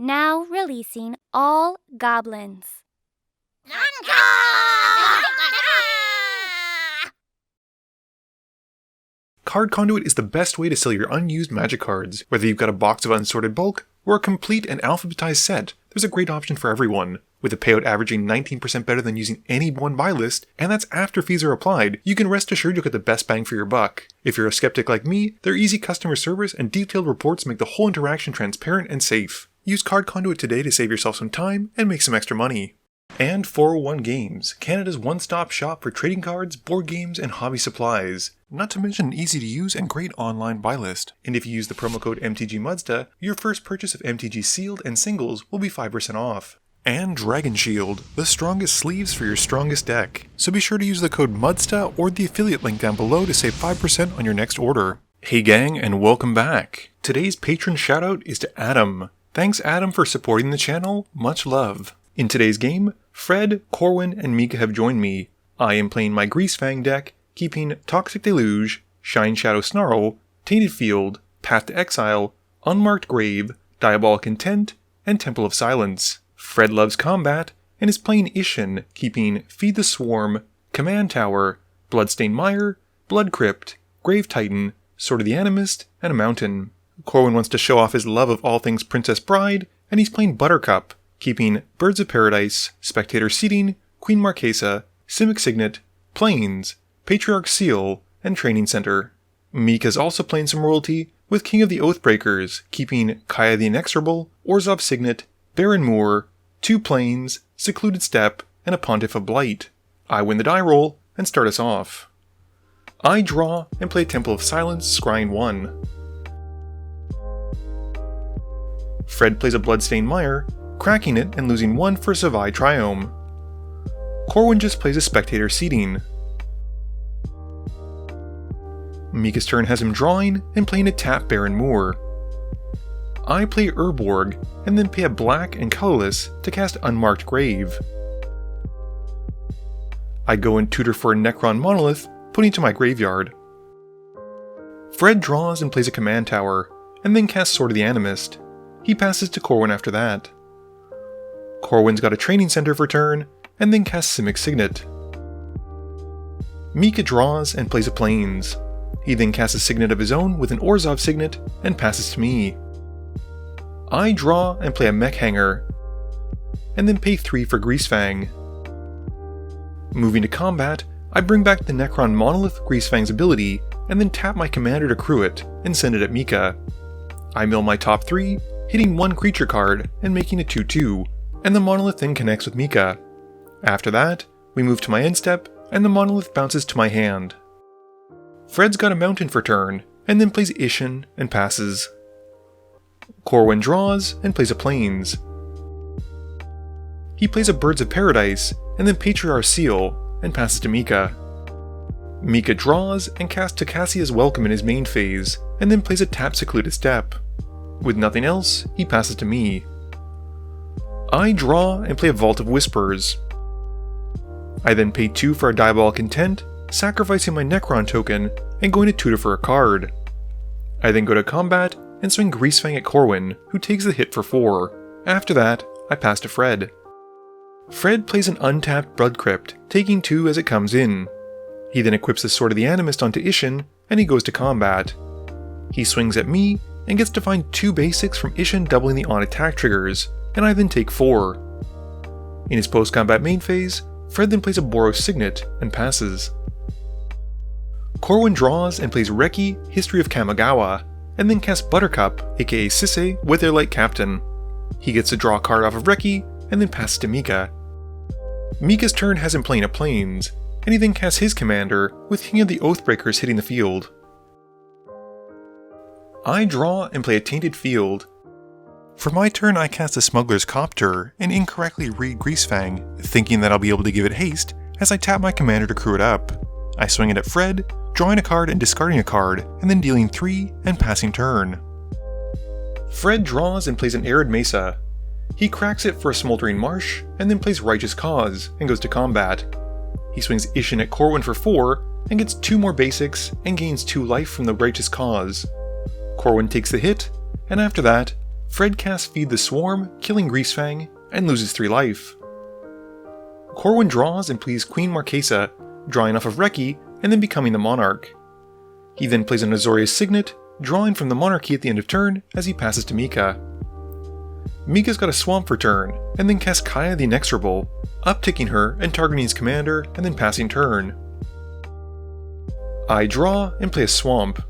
now releasing all goblins. Card Conduit is the best way to sell your unused magic cards. Whether you've got a box of unsorted bulk, or a complete and alphabetized set, there's a great option for everyone. With a payout averaging 19% better than using any one buy list, and that's after fees are applied, you can rest assured you'll get the best bang for your buck. If you're a skeptic like me, their easy customer service and detailed reports make the whole interaction transparent and safe. Use Card Conduit today to save yourself some time and make some extra money. And 401 Games, Canada's one-stop shop for trading cards, board games, and hobby supplies. Not to mention an easy-to-use and great online buy list. And if you use the promo code MTGMUDSTA, your first purchase of MTG Sealed and Singles will be 5% off. And Dragon Shield, the strongest sleeves for your strongest deck. So be sure to use the code MUDSTA or the affiliate link down below to save 5% on your next order. Hey gang, and welcome back. Today's patron shoutout is to Adam. Thanks Adam for supporting the channel, much love. In today's game, Fred, Corwin, and Mika have joined me. I am playing my Greasefang deck, keeping Toxic Deluge, Shine Shadow Snarl, Tainted Field, Path to Exile, Unmarked Grave, Diabolic Intent, and Temple of Silence. Fred loves combat, and is playing Isshin, keeping Feed the Swarm, Command Tower, Bloodstained Mire, Blood Crypt, Grave Titan, Sword of the Animist, and a Mountain. Corwin wants to show off his love of all things Princess Bride, and he's playing Buttercup, keeping Birds of Paradise, Spectator Seating, Queen Marquesa, Simic Signet, Plains, Patriarch Seal, and Training Center. Mika's also playing some royalty with King of the Oathbreakers, keeping Kaya the Inexorable, Orzhov Signet, Baron Moor, 2 Plains, Secluded Steppe, and a Pontiff of Blight. I win the die roll and start us off. I draw and play Temple of Silence, scrying 1. Fred plays a Bloodstained Mire, cracking it and losing 1 for Savai Triome. Corwin just plays a Spectator Seating. Mika's turn has him drawing and playing a tap Baron Moor. I play Urborg and then pay a black and colorless to cast Unmarked Grave. I go and tutor for a Necron Monolith, putting to my graveyard. Fred draws and plays a Command Tower, and then casts Sword of the Animist. He passes to Corwin after that. Corwin's got a Training Center for turn, and then casts Simic Signet. Mika draws and plays a Plains. He then casts a Signet of his own with an Orzhov Signet, and passes to me. I draw and play a Mech Hanger, and then pay 3 for Greasefang. Moving to combat, I bring back the Necron Monolith Greasefang's ability, and then tap my commander to crew it, and send it at Mika. I mill my top 3, hitting 1 creature card, and making a 2/2, and the Monolith then connects with Mika. After that, we move to my end step, and the Monolith bounces to my hand. Fred's got a Mountain for turn, and then plays Isshin and passes. Corwin draws and plays a Plains. He plays a Birds of Paradise, and then Patriarch Seal, and passes to Mika. Mika draws and casts Tocassia's Welcome in his main phase, and then plays a tap Secluded Steppe. With nothing else, he passes to me. I draw and play a Vault of Whispers. I then pay 2 for a Diabolic Intent, sacrificing my Necron token, and going to tutor for a card. I then go to combat, and swing Greasefang at Corwin, who takes the hit for 4. After that, I pass to Fred. Fred plays an untapped Blood Crypt, taking 2 as it comes in. He then equips the Sword of the Animist onto Isshin, and he goes to combat. He swings at me, and gets to find 2 basics from Isshin doubling the on-attack triggers, and I then take 4. In his post-combat main phase, Fred then plays a Boros Signet, and passes. Corwin draws and plays Reki, History of Kamigawa, and then casts Buttercup, aka Sisei, Witherlight Captain. He gets to draw a card off of Reki, and then passes to Mika. Mika's turn has him playing a Plains, and he then casts his commander, with King of the Oathbreakers hitting the field. I draw and play a Tainted Field. For my turn, I cast a Smuggler's Copter, and incorrectly read Greasefang, thinking that I'll be able to give it haste, as I tap my commander to crew it up. I swing it at Fred, drawing a card and discarding a card, and then dealing 3 and passing turn. Fred draws and plays an Arid Mesa. He cracks it for a Smoldering Marsh, and then plays Righteous Cause, and goes to combat. He swings Isshin at Corwin for 4, and gets 2 more basics, and gains 2 life from the Righteous Cause. Corwin takes the hit, and after that, Fred casts Feed the Swarm, killing Greasefang, and loses 3 life. Corwin draws and plays Queen Marquesa, drawing off of Reki and then becoming the Monarch. He then plays an Azorius Signet, drawing from the Monarchy at the end of turn as he passes to Mika. Mika's got a Swamp for turn, and then casts Kaya the Inexorable, upticking her and targeting his commander and then passing turn. I draw and play a Swamp.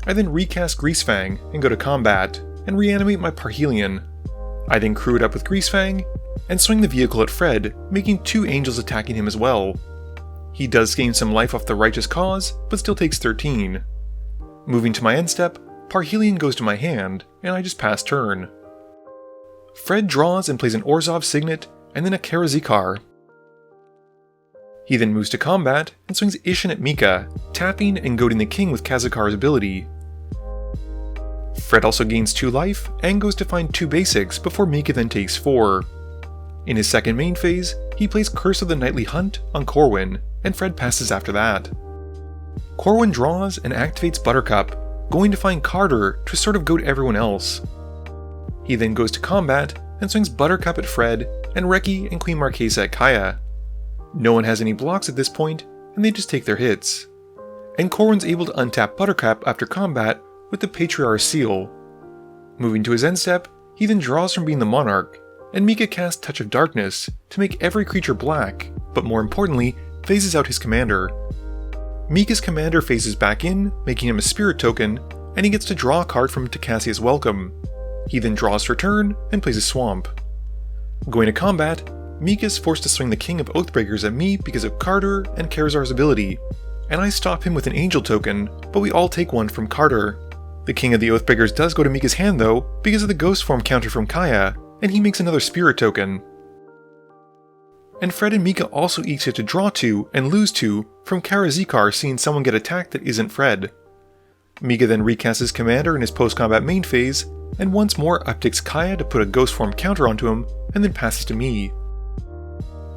I then recast Greasefang and go to combat, and reanimate my Parhelion. I then crew it up with Greasefang, and swing the vehicle at Fred, making 2 angels attacking him as well. He does gain some life off the Righteous Cause, but still takes 13. Moving to my end step, Parhelion goes to my hand, and I just pass turn. Fred draws and plays an Orzhov Signet, and then a Karazikar. He then moves to combat, and swings Isshin at Mika, tapping and goading the king with Kazakar's ability. Fred also gains 2 life, and goes to find 2 basics before Mika then takes 4. In his second main phase, he plays Curse of the Nightly Hunt on Corwin, and Fred passes after that. Corwin draws and activates Buttercup, going to find Carter to sort of goad everyone else. He then goes to combat, and swings Buttercup at Fred, and Reki and Queen Marquesa at Kaya. No one has any blocks at this point, and they just take their hits. And Corwin's able to untap Buttercup after combat with the Patriarch Seal. Moving to his end step, he then draws from being the Monarch, and Mika casts Touch of Darkness to make every creature black, but more importantly, phases out his commander. Mika's commander phases back in, making him a spirit token, and he gets to draw a card from Cassia's Welcome. He then draws for turn, and plays a Swamp. Going to combat, Mika is forced to swing the King of Oathbreakers at me because of Carter and Karazar's ability, and I stop him with an Angel token, but we all take one from Carter. The King of the Oathbreakers does go to Mika's hand though, because of the Ghost Form counter from Kaya, and he makes another Spirit token. And Fred and Mika also each get to draw 2 and lose 2 from Karazikar seeing someone get attacked that isn't Fred. Mika then recasts his commander in his post-combat main phase, and once more upticks Kaya to put a Ghost Form counter onto him, and then passes to me.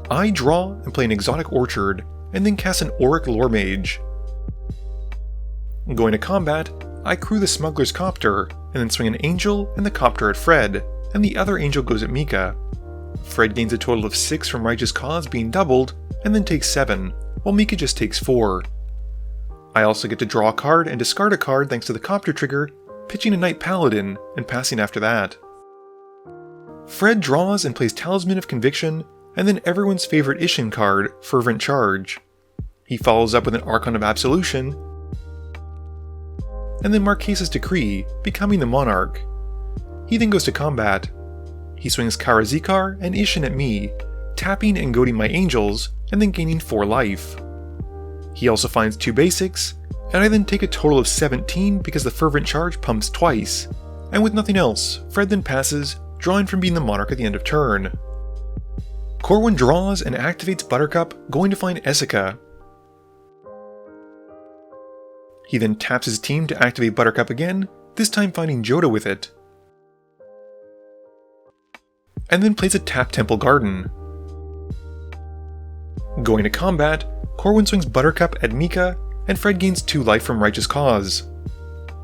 I draw and play an Exotic Orchard, and then cast an Auric Lore Mage. Going to combat, I crew the Smuggler's Copter, and then swing an Angel and the Copter at Fred, and the other Angel goes at Mika. Fred gains a total of 6 from Righteous Cause being doubled, and then takes 7, while Mika just takes 4. I also get to draw a card and discard a card thanks to the Copter trigger, pitching a Knight Paladin, and passing after that. Fred draws and plays Talisman of Conviction, and then everyone's favorite Isshin card, Fervent Charge. He follows up with an Archon of Absolution, and then Marquesa's Decree, becoming the Monarch. He then goes to combat. He swings Karazikar and Isshin at me, tapping and goading my angels, and then gaining 4 life. He also finds 2 basics, and I then take a total of 17 because the Fervent Charge pumps twice, and with nothing else, Fred then passes, drawing from being the Monarch at the end of turn. Corwin draws and activates Buttercup, going to find Essica. He then taps his team to activate Buttercup again, this time finding Joda with it. And then plays a tap Temple Garden. Going to combat, Corwin swings Buttercup at Mika, and Fred gains 2 life from Righteous Cause.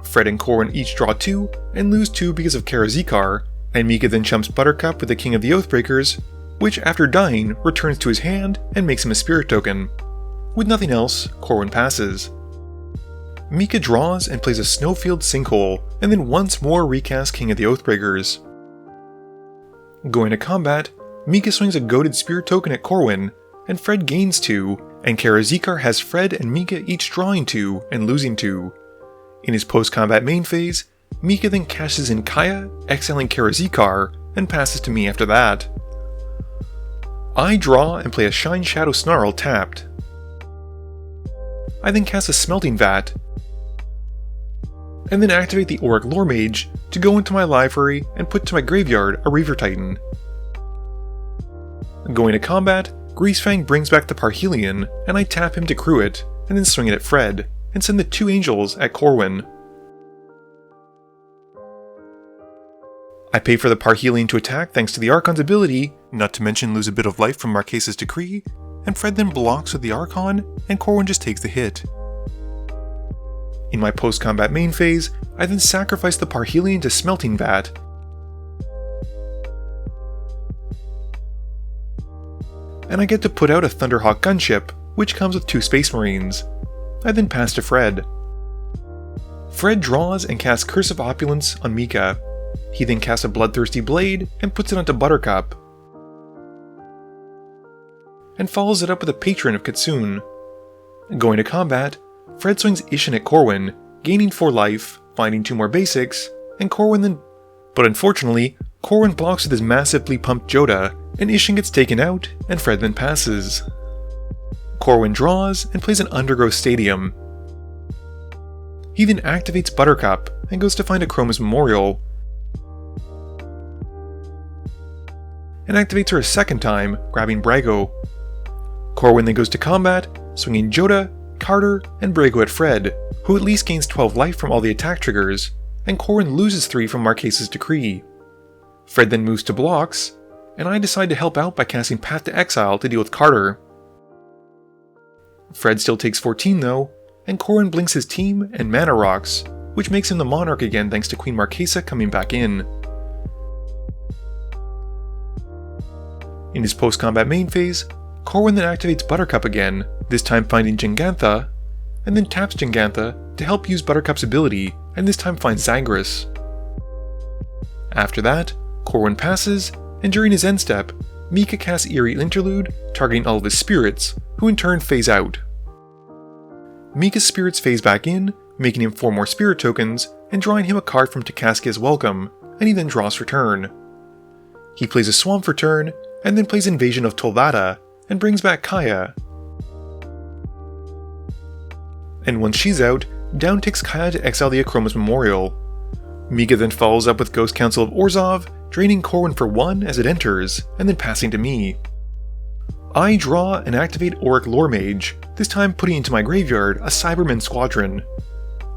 Fred and Corwin each draw 2, and lose 2 because of Karazikar, and Mika then chumps Buttercup with the King of the Oathbreakers, which after dying returns to his hand and makes him a spirit token. With nothing else, Corwin passes. Mika draws and plays a Snowfield Sinkhole, and then once more recasts King of the Oathbreakers. Going to combat, Mika swings a goaded spirit token at Corwin, and Fred gains 2, and Karazikar has Fred and Mika each drawing 2 and losing 2. In his post-combat main phase, Mika then cashes in Kaya, exiling Karazikar, and passes to me after that. I draw and play a Shine Shadow Snarl tapped. I then cast a Smelting Vat, and then activate the Auric Lore Mage to go into my library and put to my graveyard a Reaver Titan. Going to combat, Greasefang brings back the Parhelion, and I tap him to crew it, and then swing it at Fred, and send the 2 angels at Corwin. I pay for the Parhelion to attack thanks to the Archon's ability, not to mention lose a bit of life from Marquesa's Decree, and Fred then blocks with the Archon, and Corwin just takes the hit. In my post-combat main phase, I then sacrifice the Parhelion to Smelting Vat, and I get to put out a Thunderhawk gunship, which comes with 2 Space Marines. I then pass to Fred. Fred draws and casts Curse of Opulence on Mika. He then casts a Bloodthirsty Blade and puts it onto Buttercup, and follows it up with a Patron of Kitsune. Going to combat, Fred swings Isshin at Corwin, gaining 4 life, finding 2 more basics, and Corwin then... But unfortunately, Corwin blocks with his massively pumped Joda, and Isshin gets taken out, and Fred then passes. Corwin draws and plays an Undergrowth Stadium. He then activates Buttercup and goes to find a Chroma's Memorial, and activates her a second time, grabbing Brago. Corwin then goes to combat, swinging Joda, Carter, and Brago at Fred, who at least gains 12 life from all the attack triggers, and Corwin loses 3 from Marquesa's Decree. Fred then moves to blocks, and I decide to help out by casting Path to Exile to deal with Carter. Fred still takes 14 though, and Corwin blinks his team and mana rocks, which makes him the Monarch again thanks to Queen Marquesa coming back in. In his post-combat main phase, Corwin then activates Buttercup again, this time finding Jingantha, and then taps Jingantha to help use Buttercup's ability, and this time finds Zagreus. After that, Corwin passes, and during his end step, Mika casts Eerie Interlude, targeting all of his spirits, who in turn phase out. Mika's spirits phase back in, making him 4 more spirit tokens, and drawing him a card from Takaskia's Welcome, and he then draws for turn. He plays a Swamp for turn, and then plays Invasion of Tolvada, and brings back Kaya. And once she's out, down ticks Kaya to exile the Akroma's Memorial. Mika then follows up with Ghost Council of Orzhov, draining Corwin for 1 as it enters, and then passing to me. I draw and activate Auric Loremage, this time putting into my graveyard a Cybermen Squadron.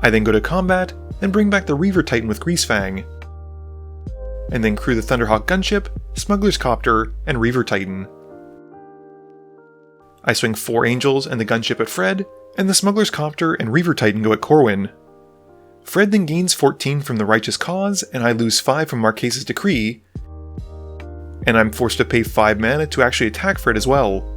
I then go to combat, and bring back the Reaver Titan with Greasefang, and then crew the Thunderhawk Gunship, Smuggler's Copter, and Reaver Titan. I swing 4 Angels and the Gunship at Fred, and the Smuggler's Copter and Reaver Titan go at Corwin. Fred then gains 14 from the Righteous Cause, and I lose 5 from Marquesa's Decree, and I'm forced to pay 5 mana to actually attack Fred as well.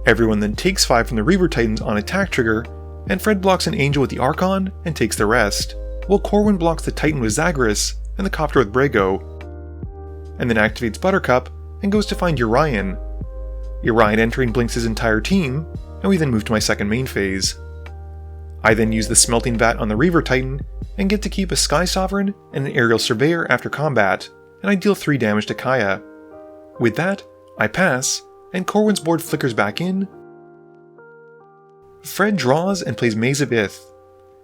Everyone then takes 5 from the Reaver Titans on attack trigger, and Fred blocks an Angel with the Archon and takes the rest, while Corwin blocks the Titan with Zagreus and the Copter with Brago, and then activates Buttercup and goes to find Urian. Urian entering blinks his entire team, and we then move to my second main phase. I then use the Smelting Vat on the Reaver Titan, and get to keep a Sky Sovereign and an Aerial Surveyor after combat, and I deal 3 damage to Kaya. With that, I pass, and Corwin's board flickers back in. Fred draws and plays Maze of Ith.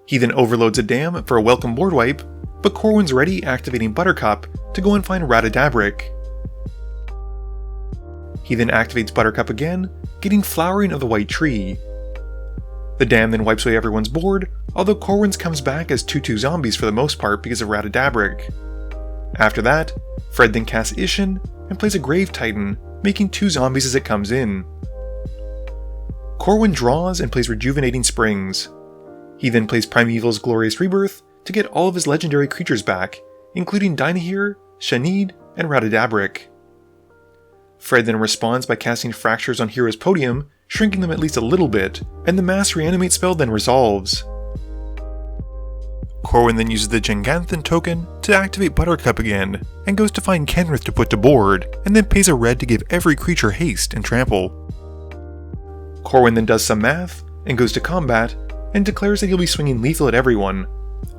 He then overloads a dam for a welcome board wipe, but Corwin's ready, activating Buttercup to go and find Radadabric. He then activates Buttercup again, getting Flowering of the White Tree. The dam then wipes away everyone's board, although Corwin's comes back as 2/2 zombies for the most part because of Radadabric. After that, Fred then casts Isshin and plays a Grave Titan, making 2 zombies as it comes in. Corwin draws and plays Rejuvenating Springs. He then plays Primeval's Glorious Rebirth to get all of his legendary creatures back, including Dynahir, Shanid, and Radadabric. Fred then responds by casting Fractures on Hero's Podium, shrinking them at least a little bit, and the Mass Reanimate spell then resolves. Corwin then uses the Jinganthan token to activate Buttercup again, and goes to find Kenrith to put to board, and then pays a red to give every creature haste and trample. Corwin then does some math, and goes to combat, and declares that he'll be swinging lethal at everyone,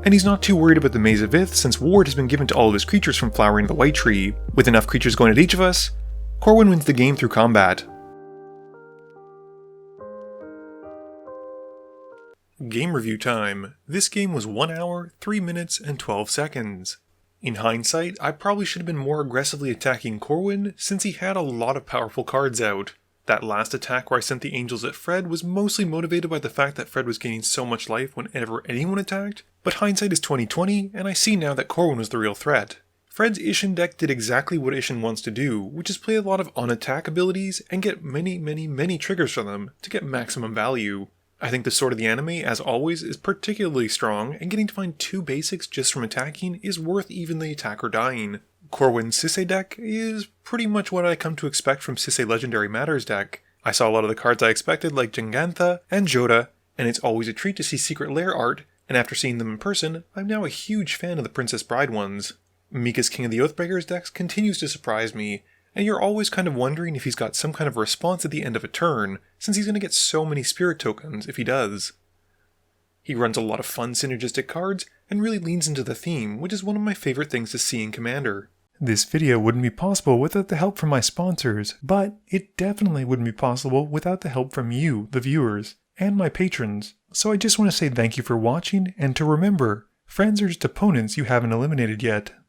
and he's not too worried about the Maze of Ith since ward has been given to all of his creatures from Flowering of the White Tree. With enough creatures going at each of us, Corwin wins the game through combat. Game review time. This game was 1 hour, 3 minutes, and 12 seconds. In hindsight, I probably should have been more aggressively attacking Corwin since he had a lot of powerful cards out. That last attack where I sent the Angels at Fred was mostly motivated by the fact that Fred was gaining so much life whenever anyone attacked, but hindsight is 20/20, and I see now that Corwin was the real threat. Fred's Isshin deck did exactly what Isshin wants to do, which is play a lot of on-attack abilities and get many triggers from them to get maximum value. I think the Sword of the Anime, as always, is particularly strong, and getting to find 2 basics just from attacking is worth even the attacker dying. Corwin's Sisay deck is pretty much what I come to expect from Sisay Legendary Matters deck. I saw a lot of the cards I expected like Jingantha and Joda, and it's always a treat to see Secret Lair art, and after seeing them in person, I'm now a huge fan of the Princess Bride ones. Mika's King of the Oathbreakers decks continues to surprise me, and you're always kind of wondering if he's got some kind of response at the end of a turn, since he's going to get so many spirit tokens if he does. He runs a lot of fun synergistic cards, and really leans into the theme, which is one of my favorite things to see in Commander. This video wouldn't be possible without the help from my sponsors, but it definitely wouldn't be possible without the help from you, the viewers, and my patrons. So I just want to say thank you for watching, and to remember, friends are just opponents you haven't eliminated yet.